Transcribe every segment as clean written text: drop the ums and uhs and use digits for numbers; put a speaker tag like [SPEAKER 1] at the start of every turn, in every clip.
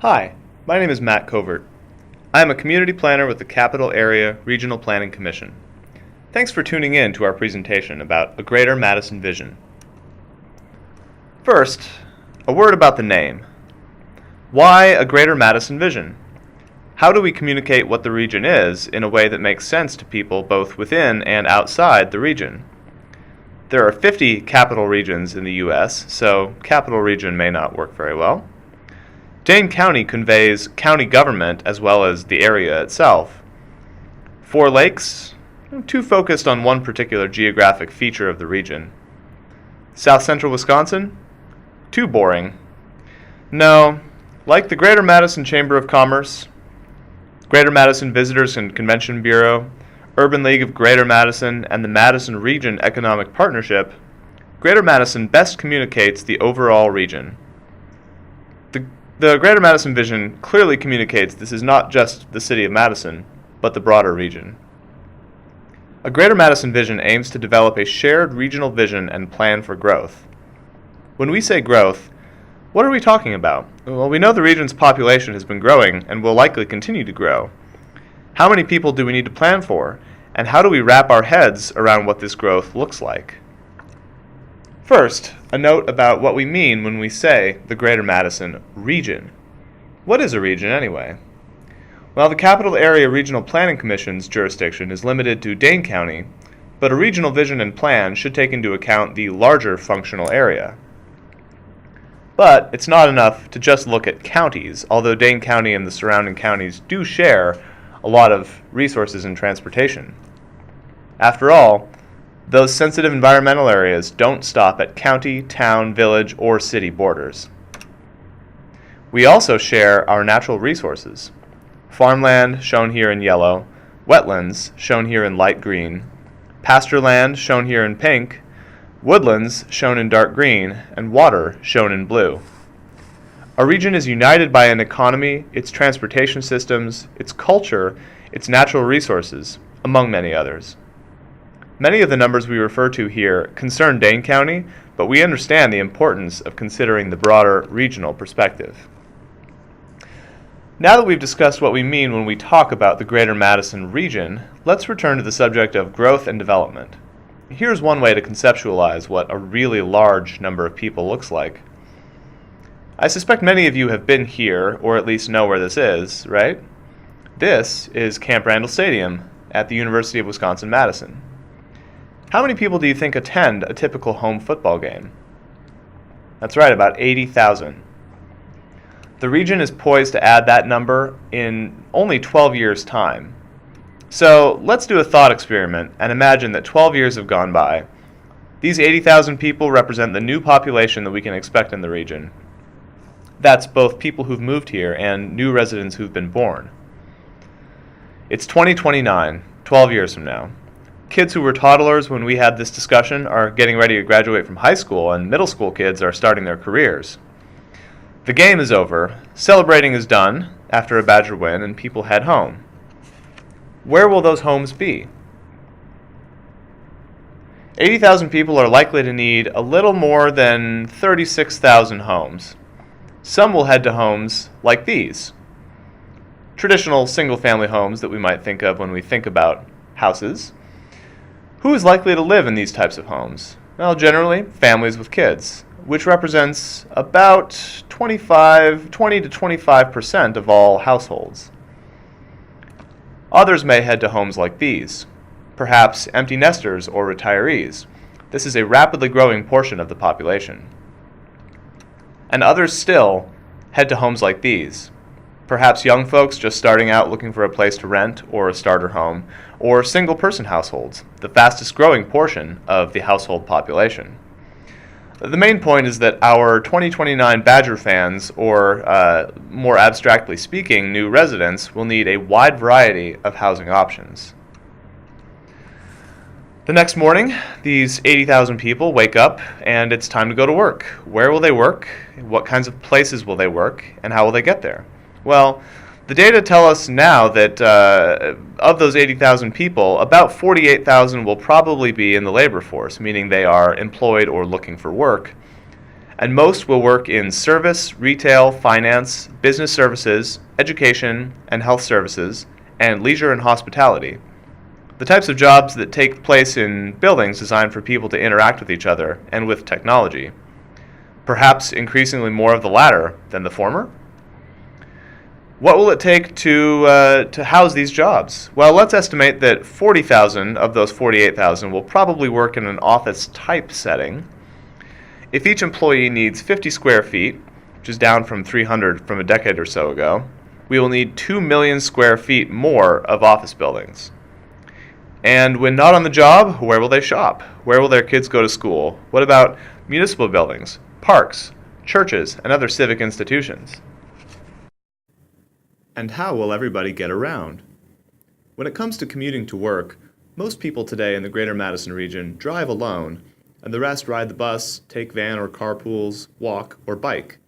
[SPEAKER 1] Hi, my name is Matt Covert. I am a community planner with the Capital Area Regional Planning Commission. Thanks for tuning in to our presentation about A Greater Madison Vision. First, a word about the name. Why A Greater Madison Vision? How do we communicate what the region is in a way that makes sense to people both within and outside the region? There are 50 capital regions in the U.S., so capital region may not work very well. Dane County conveys county government as well as the area itself. 4 lakes, too focused on one particular geographic feature of the region. South Central Wisconsin, too boring. No, like the Greater Madison Chamber of Commerce, Greater Madison Visitors and Convention Bureau, Urban League of Greater Madison, and the Madison Region Economic Partnership, Greater Madison best communicates the overall region. The Greater Madison Vision clearly communicates this is not just the city of Madison, but the broader region. A Greater Madison Vision aims to develop a shared regional vision and plan for growth. When we say growth, what are we talking about? Well, we know the region's population has been growing and will likely continue to grow. How many people do we need to plan for, and how do we wrap our heads around what this growth looks like? First, a note about what we mean when we say the Greater Madison Region. What is a region anyway? Well, the Capital Area Regional Planning Commission's jurisdiction is limited to Dane County, but a regional vision and plan should take into account the larger functional area. But it's not enough to just look at counties, although Dane County and the surrounding counties do share a lot of resources in transportation. After all, those sensitive environmental areas don't stop at county, town, village, or city borders. We also share our natural resources. Farmland, shown here in yellow, wetlands, shown here in light green, pasture land, shown here in pink, woodlands, shown in dark green, and water, shown in blue. A region is united by an economy, its transportation systems, its culture, its natural resources, among many others. Many of the numbers we refer to here concern Dane County, but we understand the importance of considering the broader regional perspective. Now that we've discussed what we mean when we talk about the Greater Madison Region, let's return to the subject of growth and development. Here's one way to conceptualize what a really large number of people looks like. I suspect many of you have been here, or at least know where this is, right? This is Camp Randall Stadium at the University of Wisconsin-Madison. How many people do you think attend a typical home football game? That's right, about 80,000. The region is poised to add that number in only 12 years' time. So let's do a thought experiment and imagine that 12 years have gone by. These 80,000 people represent the new population that we can expect in the region. That's both people who've moved here and new residents who've been born. It's 2029, 12 years from now. Kids who were toddlers when we had this discussion are getting ready to graduate from high school, and middle school kids are starting their careers. The game is over, celebrating is done after a Badger win, and people head home. Where will those homes be? 80,000 people are likely to need a little more than 36,000 homes. Some will head to homes like these. Traditional single-family homes that we might think of when we think about houses. Who is likely to live in these types of homes? Well, generally, families with kids, which represents about 20 to 25% of all households. Others may head to homes like these, perhaps empty nesters or retirees. This is a rapidly growing portion of the population. And others still head to homes like these, perhaps young folks just starting out looking for a place to rent or a starter home, or single-person households, the fastest growing portion of the household population. The main point is that our 2029 Badger fans, or more abstractly speaking, new residents, will need a wide variety of housing options. The next morning, these 80,000 people wake up and it's time to go to work. Where will they work? What kinds of places will they work? And how will they get there? Well, the data tell us now that of those 80,000 people, about 48,000 will probably be in the labor force, meaning they are employed or looking for work. and most will work in service, retail, finance, business services, education and health services, and leisure and hospitality. The types of jobs that take place in buildings designed for people to interact with each other and with technology. Perhaps increasingly more of the latter than the former? What will it take to house these jobs? Well, let's estimate that 40,000 of those 48,000 will probably work in an office-type setting. If each employee needs 50 square feet, which is down from 300 from a decade or so ago, we will need 2 million square feet more of office buildings. And when not on the job, where will they shop? Where will their kids go to school? What about municipal buildings, parks, churches, and other civic institutions? And how will everybody get around? When it comes to commuting to work, most people today in the Greater Madison Region drive alone, and the rest ride the bus, take van or carpools, walk, or bike.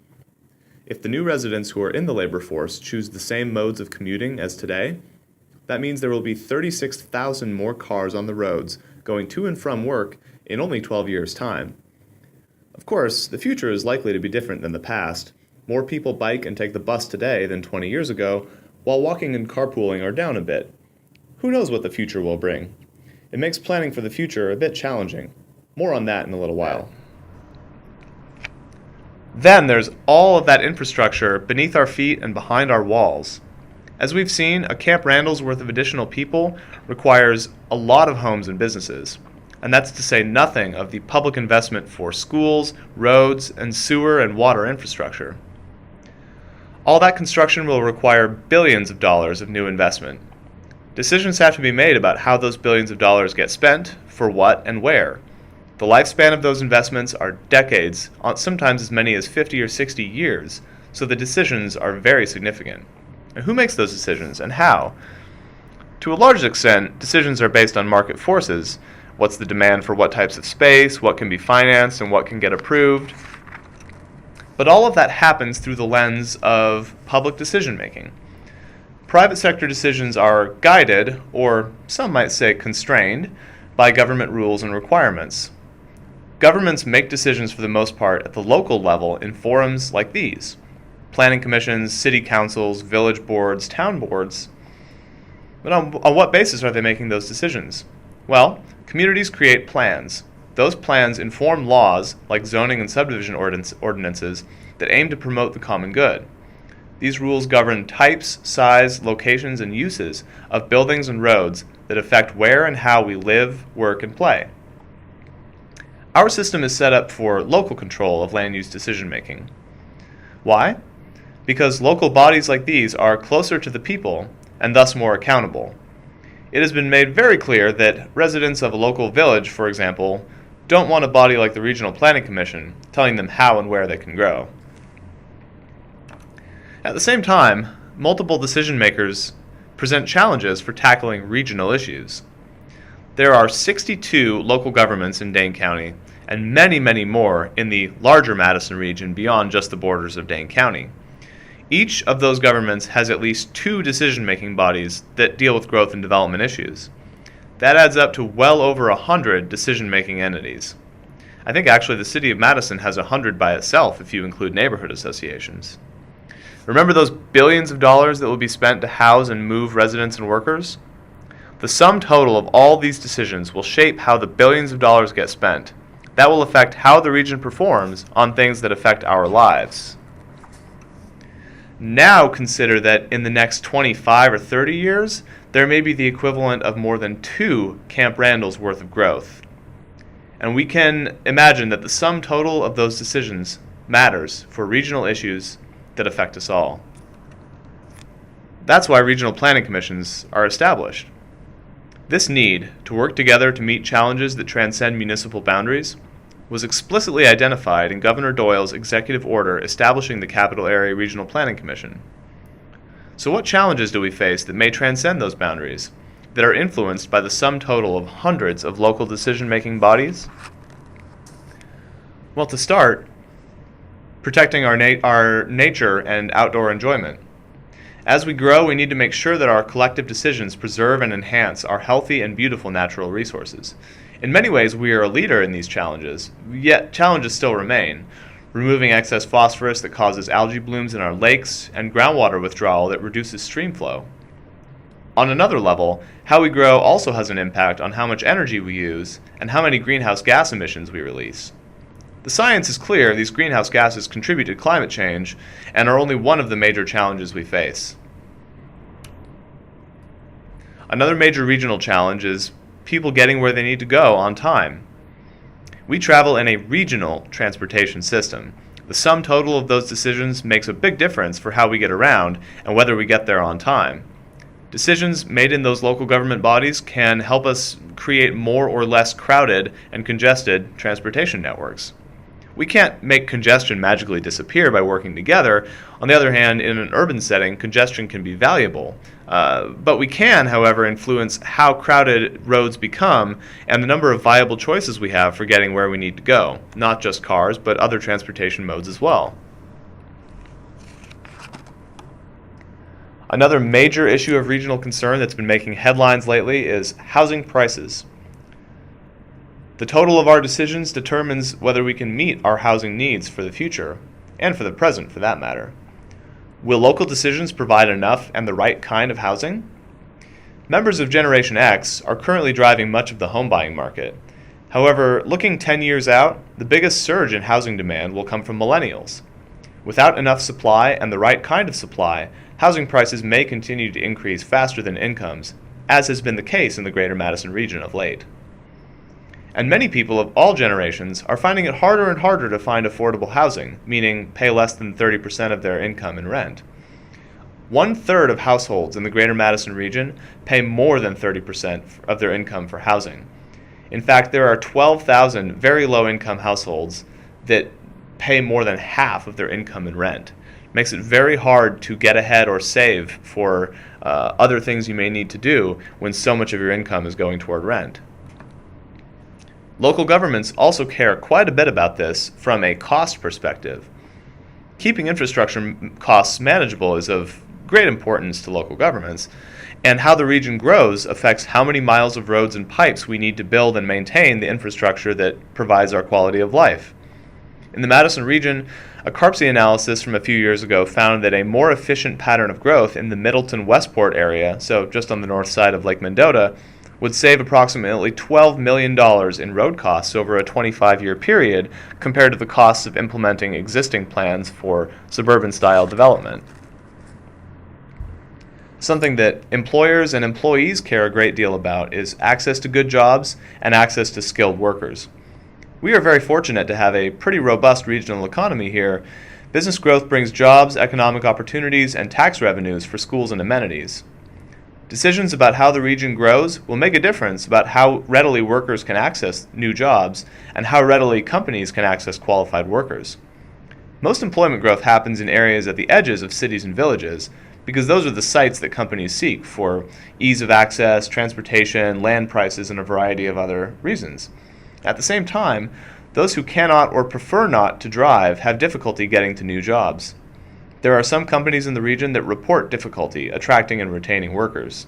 [SPEAKER 1] If the new residents who are in the labor force choose the same modes of commuting as today, that means there will be 36,000 more cars on the roads going to and from work in only 12 years' time. Of course, the future is likely to be different than the past. More people bike and take the bus today than 20 years ago, while walking and carpooling are down a bit. Who knows what the future will bring? It makes planning for the future a bit challenging. More on that in a little while. Then there's all of that infrastructure beneath our feet and behind our walls. As we've seen, a Camp Randall's worth of additional people requires a lot of homes and businesses. And that's to say nothing of the public investment for schools, roads, and sewer and water infrastructure. All that construction will require billions of dollars of new investment. Decisions have to be made about how those billions of dollars get spent, for what, and where. The lifespan of those investments are decades, sometimes as many as 50 or 60 years, so the decisions are very significant. And who makes those decisions, and how? To a large extent, decisions are based on market forces. What's the demand for what types of space, what can be financed, and what can get approved. But all of that happens through the lens of public decision-making. Private sector decisions are guided, or some might say constrained, by government rules and requirements. Governments make decisions for the most part at the local level in forums like these. Planning commissions, city councils, village boards, town boards. But on what basis are they making those decisions? Well, communities create plans. Those plans inform laws like zoning and subdivision ordinances that aim to promote the common good. These rules govern types, size, locations, and uses of buildings and roads that affect where and how we live, work, and play. Our system is set up for local control of land use decision-making. Why? Because local bodies like these are closer to the people and thus more accountable. It has been made very clear that residents of a local village, for example, don't want a body like the Regional Planning Commission telling them how and where they can grow. At the same time, multiple decision makers present challenges for tackling regional issues. There are 62 local governments in Dane County and many, many more in the larger Madison region beyond just the borders of Dane County. Each of those governments has at least 2 decision-making bodies that deal with growth and development issues. That adds up to well over 100 decision-making entities. I think actually the city of Madison has 100 by itself if you include neighborhood associations. Remember those billions of dollars that will be spent to house and move residents and workers? The sum total of all these decisions will shape how the billions of dollars get spent. That will affect how the region performs on things that affect our lives. Now consider that in the next 25 or 30 years, there may be the equivalent of more than 2 Camp Randall's worth of growth. And we can imagine that the sum total of those decisions matters for regional issues that affect us all. That's why regional planning commissions are established. This need to work together to meet challenges that transcend municipal boundaries was explicitly identified in Governor Doyle's executive order establishing the Capital Area Regional Planning Commission. So what challenges do we face that may transcend those boundaries, that are influenced by the sum total of hundreds of local decision-making bodies? Well, to start, protecting our nature and outdoor enjoyment. As we grow, we need to make sure that our collective decisions preserve and enhance our healthy and beautiful natural resources. In many ways, we are a leader in these challenges, yet challenges still remain. removing excess phosphorus that causes algae blooms in our lakes, and groundwater withdrawal that reduces stream flow. On another level, how we grow also has an impact on how much energy we use and how many greenhouse gas emissions we release. The science is clear: these greenhouse gases contribute to climate change and are only one of the major challenges we face. Another major regional challenge is people getting where they need to go on time. We travel in a regional transportation system. The sum total of those decisions makes a big difference for how we get around and whether we get there on time. Decisions made in those local government bodies can help us create more or less crowded and congested transportation networks. We can't make congestion magically disappear by working together. On the other hand, in an urban setting, congestion can be valuable. But we can, however, influence how crowded roads become and the number of viable choices we have for getting where we need to go, not just cars, but other transportation modes as well. Another major issue of regional concern that's been making headlines lately is housing prices. The total of our decisions determines whether we can meet our housing needs for the future, and for the present for that matter. Will local decisions provide enough and the right kind of housing? Members of Generation X are currently driving much of the home buying market. However, looking 10 years out, the biggest surge in housing demand will come from millennials. Without enough supply and the right kind of supply, housing prices may continue to increase faster than incomes, as has been the case in the Greater Madison Region of late. And many people of all generations are finding it harder and harder to find affordable housing, meaning pay less than 30% of their income in rent. 1/3 of households in the Greater Madison Region pay more than 30% of their income for housing. In fact, there are 12,000 very low-income households that pay more than half of their income in rent. It makes it very hard to get ahead or save for other things you may need to do when so much of your income is going toward rent. Local governments also care quite a bit about this from a cost perspective. Keeping infrastructure costs manageable is of great importance to local governments, and how the region grows affects how many miles of roads and pipes we need to build and maintain the infrastructure that provides our quality of life. In the Madison region, a CARPC analysis from a few years ago found that a more efficient pattern of growth in the Middleton-Westport area, so just on the north side of Lake Mendota, would save approximately $12 million in road costs over a 25-year period compared to the costs of implementing existing plans for suburban-style development. Something that employers and employees care a great deal about is access to good jobs and access to skilled workers. We are very fortunate to have a pretty robust regional economy here. Business growth brings jobs, economic opportunities, and tax revenues for schools and amenities. Decisions about how the region grows will make a difference about how readily workers can access new jobs and how readily companies can access qualified workers. Most employment growth happens in areas at the edges of cities and villages because those are the sites that companies seek for ease of access, transportation, land prices, and a variety of other reasons. At the same time, those who cannot or prefer not to drive have difficulty getting to new jobs. There are some companies in the region that report difficulty attracting and retaining workers.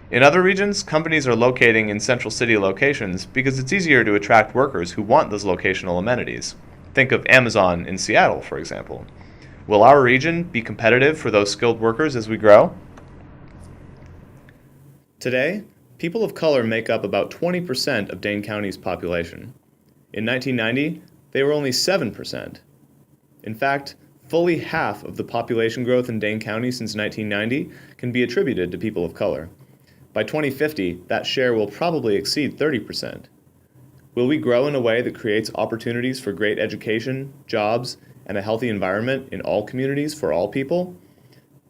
[SPEAKER 1] In other regions, companies are locating in central city locations because it's easier to attract workers who want those locational amenities. Think of Amazon in Seattle, for example. Will our region be competitive for those skilled workers as we grow? Today, people of color make up about 20% of Dane County's population. In 1990, they were only 7%. In fact, fully half of the population growth in Dane County since 1990 can be attributed to people of color. By 2050, that share will probably exceed 30%. Will we grow in a way that creates opportunities for great education, jobs, and a healthy environment in all communities for all people?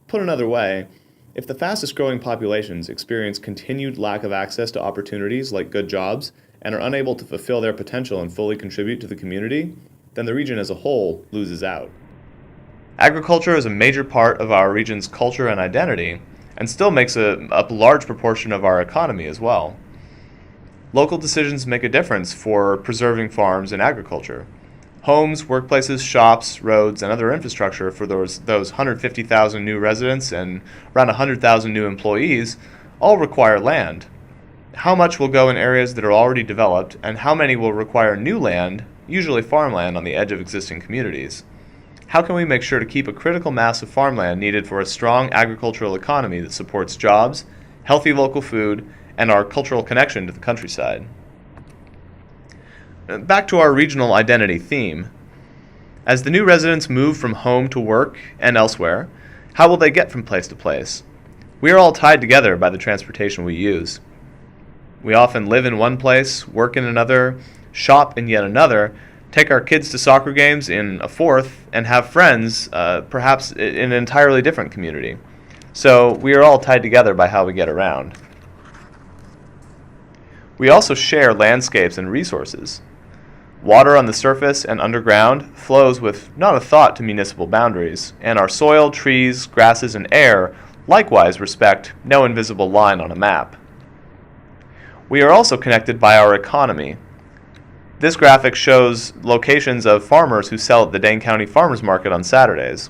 [SPEAKER 1] Put another way, if the fastest growing populations experience continued lack of access to opportunities like good jobs and are unable to fulfill their potential and fully contribute to the community, then the region as a whole loses out. Agriculture is a major part of our region's culture and identity, and still makes up a large proportion of our economy as well. Local decisions make a difference for preserving farms and agriculture. Homes, workplaces, shops, roads, and other infrastructure for those 150,000 new residents and around 100,000 new employees all require land. How much will go in areas that are already developed, and how many will require new land usually farmland on the edge of existing communities. How can we make sure to keep a critical mass of farmland needed for a strong agricultural economy that supports jobs, healthy local food, and our cultural connection to the countryside? Back to our regional identity theme. As the new residents move from home to work and elsewhere, how will they get from place to place? We are all tied together by the transportation we use. We often live in one place, work in another, shop in yet another, take our kids to soccer games in a fourth, and have friends, perhaps in an entirely different community. So we are all tied together by how we get around. We also share landscapes and resources. Water on the surface and underground flows with not a thought to municipal boundaries, and our soil, trees, grasses, and air likewise respect no invisible line on a map. We are also connected by our economy. This graphic shows locations of farmers who sell at the Dane County Farmers Market on Saturdays.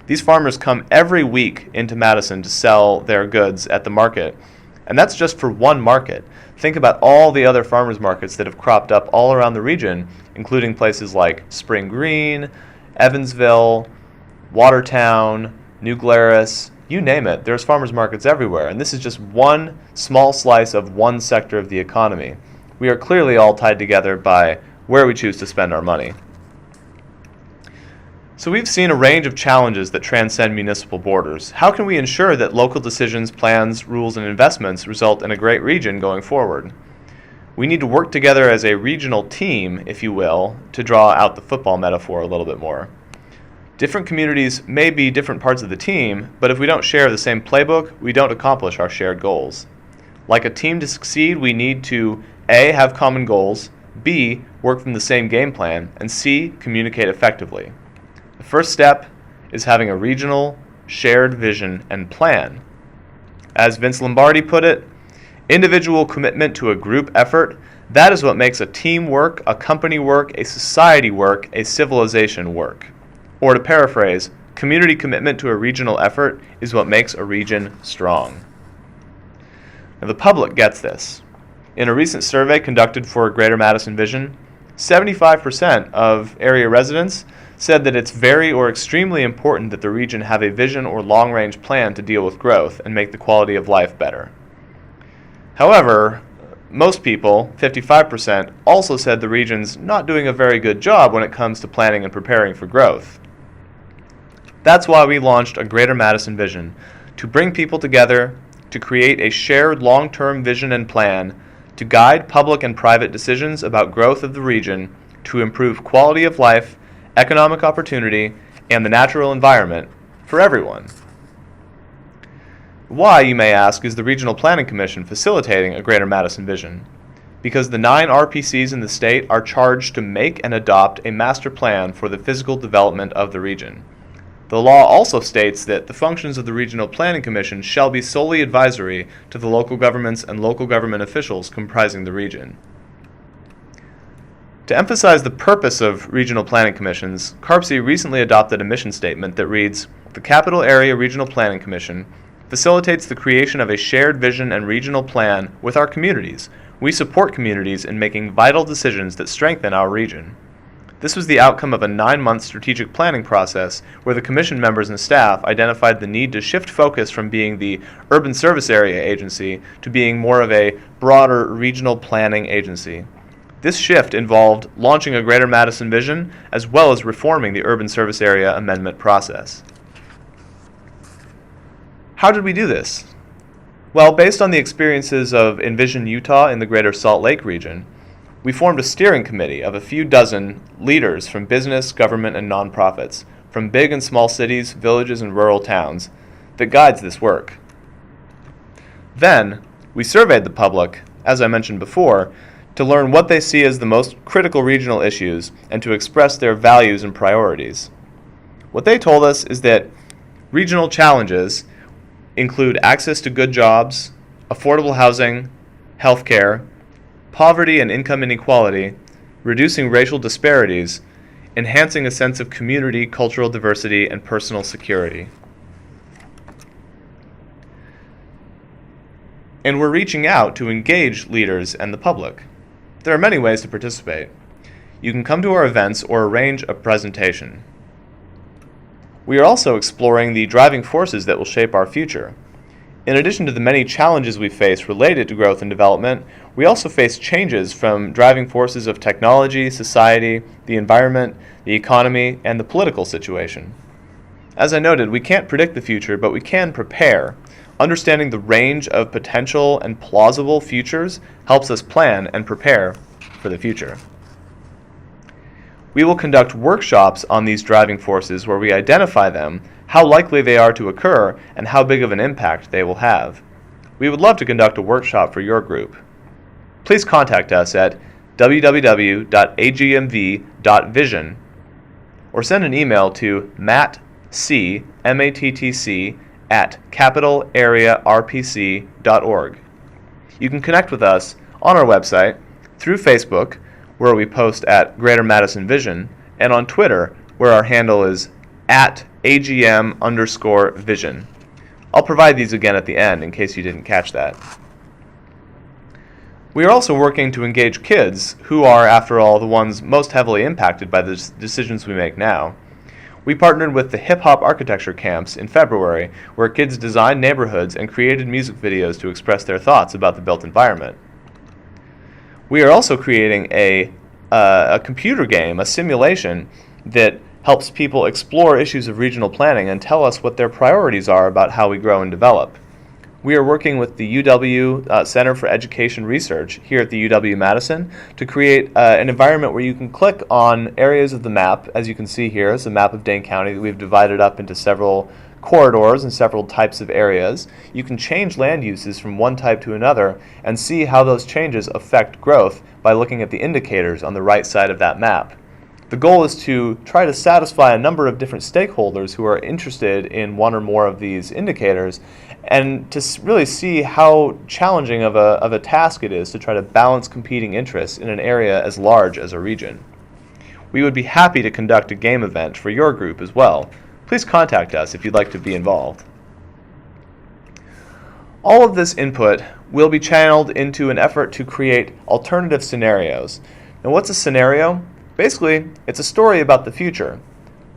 [SPEAKER 1] These farmers come every week into Madison to sell their goods at the market, and that's just for one market. Think about all the other farmers markets that have cropped up all around the region, including places like Spring Green, Evansville, Watertown, New Glarus, you name it. There's farmers markets everywhere, and this is just one small slice of one sector of the economy. We are clearly all tied together by where we choose to spend our money. So we've seen a range of challenges that transcend municipal borders. How can we ensure that local decisions, plans, rules, and investments result in a great region going forward? We need to work together as a regional team, if you will, to draw out the football metaphor a little bit more. Different communities may be different parts of the team, but if we don't share the same playbook, we don't accomplish our shared goals. Like a team to succeed, we need to A, have common goals, B, work from the same game plan, and C, communicate effectively. The first step is having a regional, shared vision and plan. As Vince Lombardi put it, individual commitment to a group effort, that is what makes a team work, a company work, a society work, a civilization work. Or to paraphrase, community commitment to a regional effort is what makes a region strong. Now, the public gets this. In a recent survey conducted for A Greater Madison Vision, 75% of area residents said that it's very or extremely important that the region have a vision or long-range plan to deal with growth and make the quality of life better. However, most people, 55%, also said the region's not doing a very good job when it comes to planning and preparing for growth. That's why we launched A Greater Madison Vision, to bring people together, to create a shared long-term vision and plan, to guide public and private decisions about growth of the region, to improve quality of life, economic opportunity, and the natural environment for everyone. Why, you may ask, is the Regional Planning Commission facilitating A Greater Madison Vision? Because the 9 RPCs in the state are charged to make and adopt a master plan for the physical development of the region. The law also states that the functions of the Regional Planning Commission shall be solely advisory to the local governments and local government officials comprising the region. To emphasize the purpose of regional planning commissions, CARPC recently adopted a mission statement that reads, "The Capital Area Regional Planning Commission facilitates the creation of a shared vision and regional plan with our communities. We support communities in making vital decisions that strengthen our region." This was the outcome of a 9-month strategic planning process where the Commission members and staff identified the need to shift focus from being the urban service area agency to being more of a broader regional planning agency. This shift involved launching A Greater Madison Vision as well as reforming the urban service area amendment process. How did we do this? Well, based on the experiences of Envision Utah in the Greater Salt Lake region, we formed a steering committee of a few dozen leaders from business, government, and nonprofits, from big and small cities, villages, and rural towns, that guides this work. Then, we surveyed the public, as I mentioned before, to learn what they see as the most critical regional issues and to express their values and priorities. What they told us is that regional challenges include access to good jobs, affordable housing, healthcare, poverty and income inequality, reducing racial disparities, enhancing a sense of community, cultural diversity, and personal security. And we're reaching out to engage leaders and the public. There are many ways to participate. You can come to our events or arrange a presentation. We are also exploring the driving forces that will shape our future. In addition to the many challenges we face related to growth and development, we also face changes from driving forces of technology, society, the environment, the economy, and the political situation. As I noted, we can't predict the future, but we can prepare. Understanding the range of potential and plausible futures helps us plan and prepare for the future. We will conduct workshops on these driving forces where we identify them, how likely they are to occur, and how big of an impact they will have. We would love to conduct a workshop for your group. Please contact us at www.agmv.vision or send an email to mattc@capitalarearpc.org. You can connect with us on our website, through Facebook, where we post at Greater Madison Vision, and on Twitter, where our handle is @AGM_Vision. I'll provide these again at the end in case you didn't catch that. We are also working to engage kids, who are, after all, the ones most heavily impacted by the decisions we make now. We partnered with the Hip Hop Architecture Camps in February, where kids designed neighborhoods and created music videos to express their thoughts about the built environment. We are also creating a computer game, a simulation, that helps people explore issues of regional planning and tell us what their priorities are about how we grow and develop. We are working with the UW Center for Education Research here at the UW-Madison to create an environment where you can click on areas of the map. As you can see here, it's a map of Dane County that we've divided up into several corridors and several types of areas. You can change land uses from one type to another and see how those changes affect growth by looking at the indicators on the right side of that map. The goal is to try to satisfy a number of different stakeholders who are interested in one or more of these indicators, and to really see how challenging of a task it is to try to balance competing interests in an area as large as a region. We would be happy to conduct a game event for your group as well. Please contact us if you'd like to be involved. All of this input will be channeled into an effort to create alternative scenarios. Now, what's a scenario? Basically, it's a story about the future.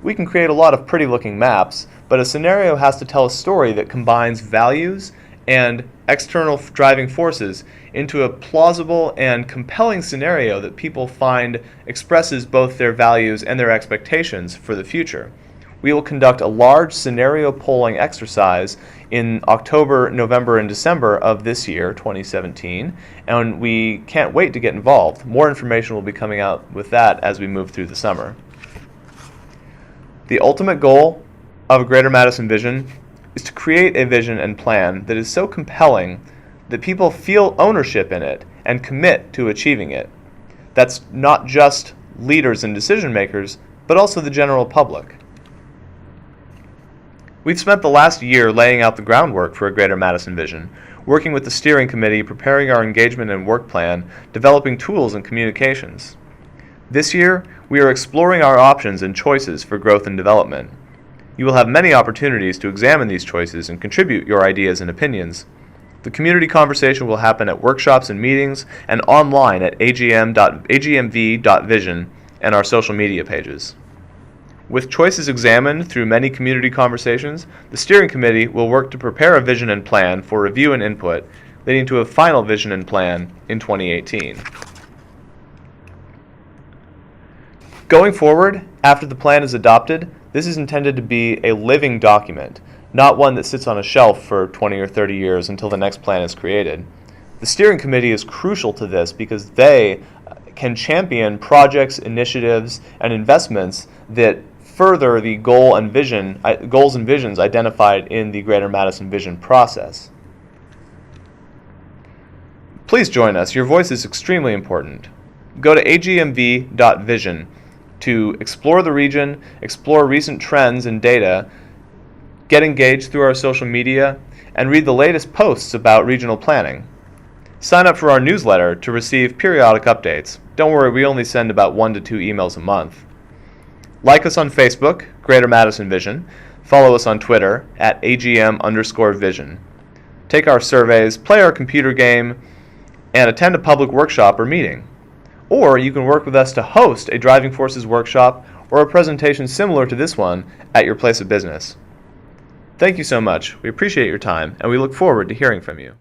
[SPEAKER 1] We can create a lot of pretty looking maps, but a scenario has to tell a story that combines values and external driving forces into a plausible and compelling scenario that people find expresses both their values and their expectations for the future. We will conduct a large scenario polling exercise in October, November, and December of this year, 2017, and we can't wait to get involved. More information will be coming out with that as we move through the summer. The ultimate goal of a Greater Madison Vision is to create a vision and plan that is so compelling that people feel ownership in it and commit to achieving it. That's not just leaders and decision makers, but also the general public. We've spent the last year laying out the groundwork for a Greater Madison Vision, working with the steering committee, preparing our engagement and work plan, developing tools and communications. This year, we are exploring our options and choices for growth and development. You will have many opportunities to examine these choices and contribute your ideas and opinions. The community conversation will happen at workshops and meetings and online at agmv.vision and our social media pages. With choices examined through many community conversations, the steering committee will work to prepare a vision and plan for review and input, leading to a final vision and plan in 2018. Going forward, after the plan is adopted, this is intended to be a living document, not one that sits on a shelf for 20 or 30 years until the next plan is created. The steering committee is crucial to this because they can champion projects, initiatives, and investments that further the goals and visions identified in the Greater Madison Vision process. Please join us. Your voice is extremely important. Go to agmv.vision to explore the region, explore recent trends and data, get engaged through our social media, and read the latest posts about regional planning. Sign up for our newsletter to receive periodic updates. Don't worry, we only send about 1 to 2 emails a month. Like us on Facebook, Greater Madison Vision. Follow us on Twitter at AGM_Vision. Take our surveys, play our computer game, and attend a public workshop or meeting. Or you can work with us to host a Driving Forces workshop or a presentation similar to this one at your place of business. Thank you so much. We appreciate your time, and we look forward to hearing from you.